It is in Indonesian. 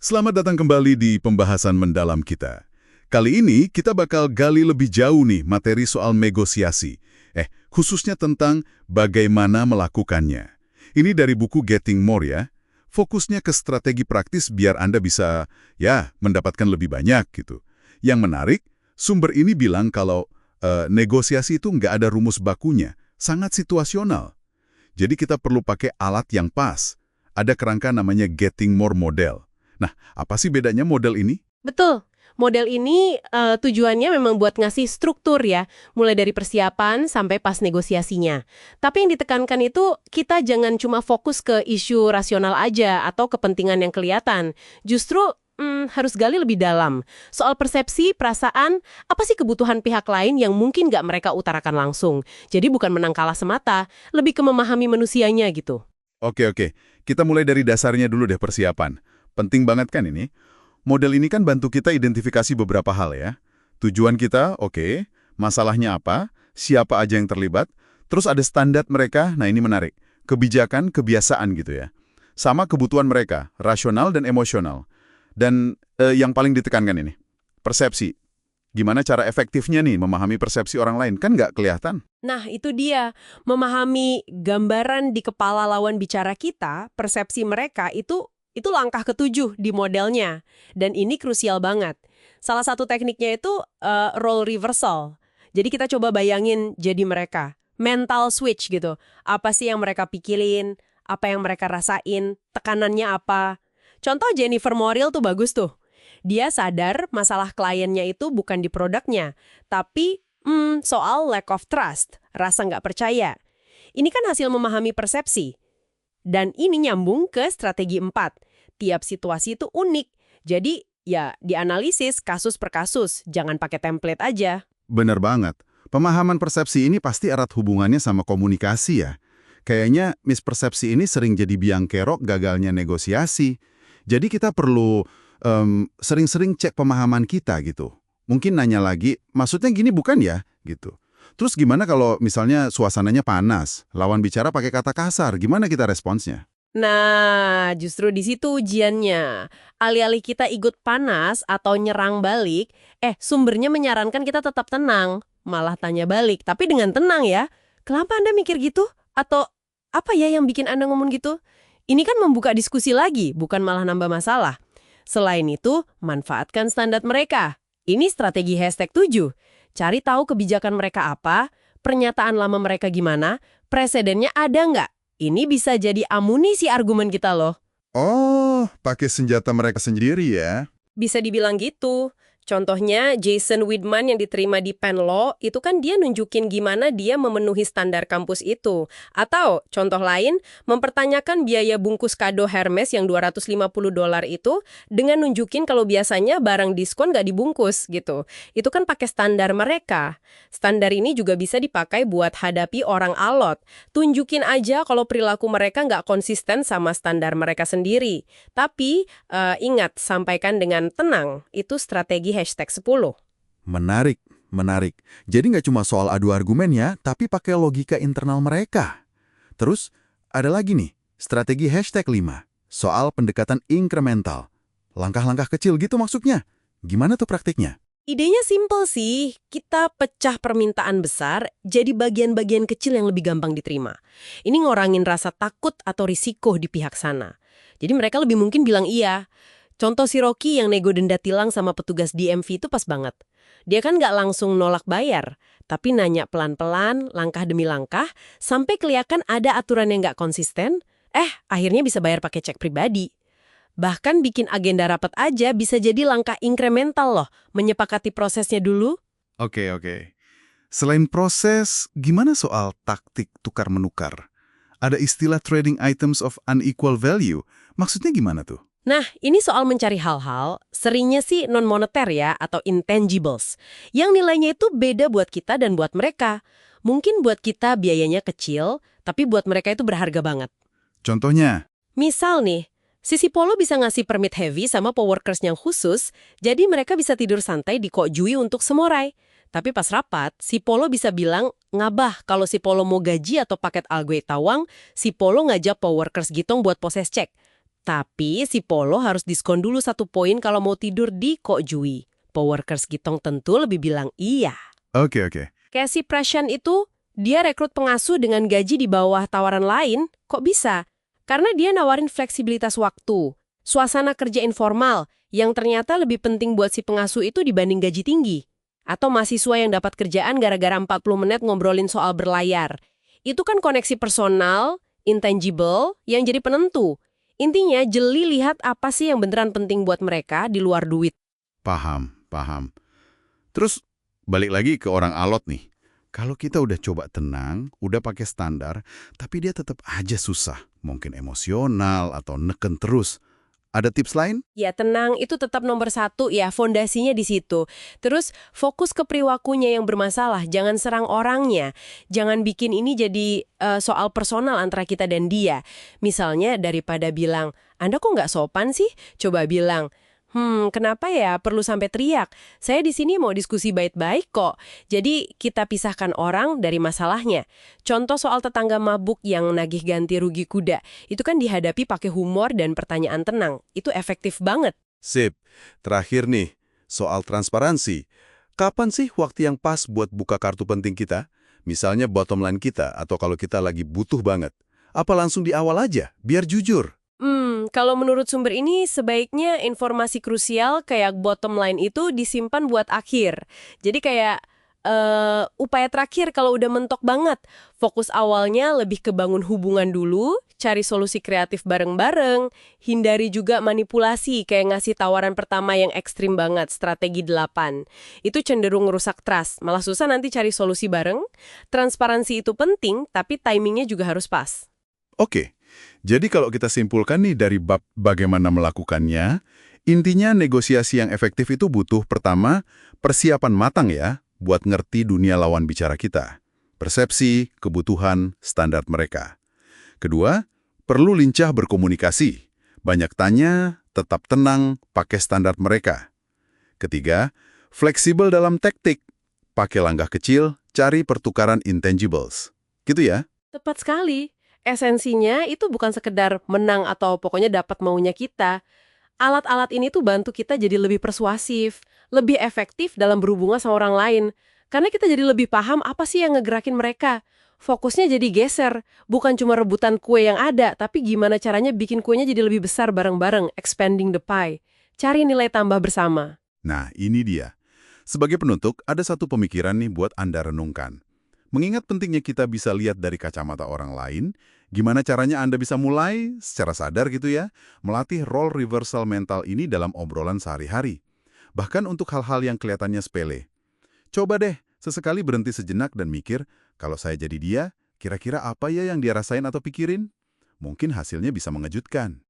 Selamat datang kembali di pembahasan mendalam kita. Kali ini kita bakal gali lebih jauh nih materi soal negosiasi. Khususnya tentang bagaimana melakukannya. Ini dari buku Getting More ya. Fokusnya ke strategi praktis biar Anda bisa, mendapatkan lebih banyak gitu. Yang menarik, sumber ini bilang kalau negosiasi itu nggak ada rumus bakunya, sangat situasional. Jadi kita perlu pakai alat yang pas. Ada kerangka namanya Getting More Model. Nah, apa sih bedanya model ini? Betul. Model ini tujuannya memang buat ngasih struktur ya, mulai dari persiapan sampai pas negosiasinya. Tapi yang ditekankan itu, kita jangan cuma fokus ke isu rasional aja atau kepentingan yang kelihatan. Justru harus gali lebih dalam. Soal persepsi, perasaan, apa sih kebutuhan pihak lain yang mungkin nggak mereka utarakan langsung. Jadi bukan menang kalah semata, lebih ke memahami manusianya gitu. Oke. Kita mulai dari dasarnya dulu deh persiapan. Penting banget kan ini? Model ini kan bantu kita identifikasi beberapa hal ya. Tujuan kita, oke. Masalahnya apa? Siapa aja yang terlibat? Terus ada standar mereka, nah ini menarik. Kebijakan, kebiasaan gitu ya. Sama kebutuhan mereka, rasional dan emosional. Dan yang paling ditekankan ini, persepsi. Gimana cara efektifnya nih memahami persepsi orang lain? Kan nggak kelihatan. Nah, itu dia. Memahami gambaran di kepala lawan bicara kita, persepsi mereka itu langkah ketujuh di modelnya. Dan ini krusial banget. Salah satu tekniknya itu role reversal. Jadi kita coba bayangin jadi mereka. Mental switch gitu. Apa sih yang mereka pikirin? Apa yang mereka rasain? Tekanannya apa? Contoh Jennifer Morrill tuh bagus tuh. Dia sadar masalah kliennya itu bukan di produknya. Tapi soal lack of trust. Rasa nggak percaya. Ini kan hasil memahami persepsi. Dan ini nyambung ke strategi 4. Tiap situasi itu unik. Jadi, ya dianalisis kasus per kasus. Jangan pakai template aja. Bener banget. Pemahaman persepsi ini pasti erat hubungannya sama komunikasi ya. Kayaknya mispersepsi ini sering jadi biang kerok gagalnya negosiasi. Jadi kita perlu sering-sering cek pemahaman kita gitu. Mungkin nanya lagi, maksudnya gini bukan ya? Gitu. Terus gimana kalau misalnya suasananya panas, lawan bicara pakai kata kasar, gimana kita responsnya? Nah, justru di situ ujiannya. Alih-alih kita ikut panas atau nyerang balik, sumbernya menyarankan kita tetap tenang. Malah tanya balik, tapi dengan tenang ya. Kenapa Anda mikir gitu? Atau apa ya yang bikin Anda ngomong gitu? Ini kan membuka diskusi lagi, bukan malah nambah masalah. Selain itu, manfaatkan standar mereka. Ini strategi #7. Cari tahu kebijakan mereka apa, pernyataan lama mereka gimana, presidennya ada nggak? Ini bisa jadi amunisi argumen kita loh. Oh, pakai senjata mereka sendiri ya? Bisa dibilang gitu. Contohnya Jason Widman yang diterima di Penn Law, itu kan dia nunjukin gimana dia memenuhi standar kampus itu. Atau contoh lain, mempertanyakan biaya bungkus kado Hermes yang $250 itu dengan nunjukin kalau biasanya barang diskon nggak dibungkus gitu. Itu kan pakai standar mereka. Standar ini juga bisa dipakai buat hadapi orang alot. Tunjukin aja kalau perilaku mereka nggak konsisten sama standar mereka sendiri. Tapi ingat, sampaikan dengan tenang. Itu strategi #10. Menarik. Jadi nggak cuma soal adu argumen ya, tapi pakai logika internal mereka. Terus, ada lagi nih, strategi #5, soal pendekatan inkremental. Langkah-langkah kecil gitu maksudnya. Gimana tuh praktiknya? Idenya simpel sih, kita pecah permintaan besar jadi bagian-bagian kecil yang lebih gampang diterima. Ini ngurangin rasa takut atau risiko di pihak sana. Jadi mereka lebih mungkin bilang iya. Contoh si Rocky yang nego denda tilang sama petugas DMV itu pas banget. Dia kan nggak langsung nolak bayar, tapi nanya pelan-pelan, langkah demi langkah, sampai kelihatan ada aturan yang nggak konsisten, akhirnya bisa bayar pakai cek pribadi. Bahkan bikin agenda rapat aja bisa jadi langkah inkremental loh, menyepakati prosesnya dulu. Oke. Selain proses, gimana soal taktik tukar-menukar? Ada istilah trading items of unequal value. Maksudnya gimana tuh? Nah, ini soal mencari hal-hal, seringnya sih non-moneter ya, atau intangibles, yang nilainya itu beda buat kita dan buat mereka. Mungkin buat kita biayanya kecil, tapi buat mereka itu berharga banget. Contohnya? Misal nih, si Polo bisa ngasih permit heavy sama coworkers yang khusus, jadi mereka bisa tidur santai di Kokjui untuk semorai. Tapi pas rapat, si Polo bisa bilang, ngabah kalau si Polo mau gaji atau paket Algoy Tawang, si Polo ngajak coworkers Gitong buat proses cek. Tapi si Polo harus diskon dulu 1 poin kalau mau tidur di Kok Jui. Powerkers Gitong tentu lebih bilang iya. Oke, oke. Kayak si Prashan itu, dia rekrut pengasuh dengan gaji di bawah tawaran lain, kok bisa? Karena dia nawarin fleksibilitas waktu, suasana kerja informal, yang ternyata lebih penting buat si pengasuh itu dibanding gaji tinggi. Atau mahasiswa yang dapat kerjaan gara-gara 40 menit ngobrolin soal berlayar. Itu kan koneksi personal, intangible, yang jadi penentu. Intinya, jeli lihat apa sih yang beneran penting buat mereka di luar duit. Paham, paham. Terus balik lagi ke orang alot nih. Kalau kita udah coba tenang, udah pakai standar, tapi dia tetap aja susah. Mungkin emosional atau neken terus. Ada tips lain? Ya tenang, itu tetap nomor 1 ya, fondasinya di situ. Terus fokus ke perilakunya yang bermasalah, jangan serang orangnya. Jangan bikin ini jadi soal personal antara kita dan dia. Misalnya daripada bilang, Anda kok nggak sopan sih? Coba bilang, kenapa ya perlu sampai teriak? Saya di sini mau diskusi baik-baik kok. Jadi kita pisahkan orang dari masalahnya. Contoh soal tetangga mabuk yang nagih ganti rugi kuda. Itu kan dihadapi pakai humor dan pertanyaan tenang. Itu efektif banget. Sip. Terakhir nih, soal transparansi. Kapan sih waktu yang pas buat buka kartu penting kita? Misalnya bottom line kita, atau kalau kita lagi butuh banget. Apa langsung di awal aja, biar jujur? Kalau menurut sumber ini sebaiknya informasi krusial kayak bottom line itu disimpan buat akhir. Jadi kayak upaya terakhir kalau udah mentok banget. Fokus awalnya lebih ke bangun hubungan dulu, cari solusi kreatif bareng-bareng, hindari juga manipulasi kayak ngasih tawaran pertama yang ekstrim banget, strategi 8. Itu cenderung rusak trust, malah susah nanti cari solusi bareng. Transparansi itu penting, tapi timingnya juga harus pas. Oke, jadi kalau kita simpulkan nih dari bab bagaimana melakukannya, intinya negosiasi yang efektif itu butuh pertama, persiapan matang ya, buat ngerti dunia lawan bicara kita. Persepsi, kebutuhan, standar mereka. Kedua, perlu lincah berkomunikasi. Banyak tanya, tetap tenang, pakai standar mereka. Ketiga, fleksibel dalam taktik. Pakai langkah kecil, cari pertukaran intangibles. Gitu ya? Tepat sekali. Esensinya itu bukan sekedar menang atau pokoknya dapat maunya kita. Alat-alat ini tuh bantu kita jadi lebih persuasif, lebih efektif dalam berhubungan sama orang lain. Karena kita jadi lebih paham apa sih yang ngegerakin mereka. Fokusnya jadi geser, bukan cuma rebutan kue yang ada, tapi gimana caranya bikin kuenya jadi lebih besar bareng-bareng, expanding the pie. Cari nilai tambah bersama. Nah, ini dia. Sebagai penutup, ada satu pemikiran nih buat Anda renungkan. Mengingat pentingnya kita bisa lihat dari kacamata orang lain, gimana caranya Anda bisa mulai secara sadar gitu ya, melatih role reversal mental ini dalam obrolan sehari-hari. Bahkan untuk hal-hal yang kelihatannya sepele. Coba deh, sesekali berhenti sejenak dan mikir, kalau saya jadi dia, kira-kira apa ya yang dia rasain atau pikirin? Mungkin hasilnya bisa mengejutkan.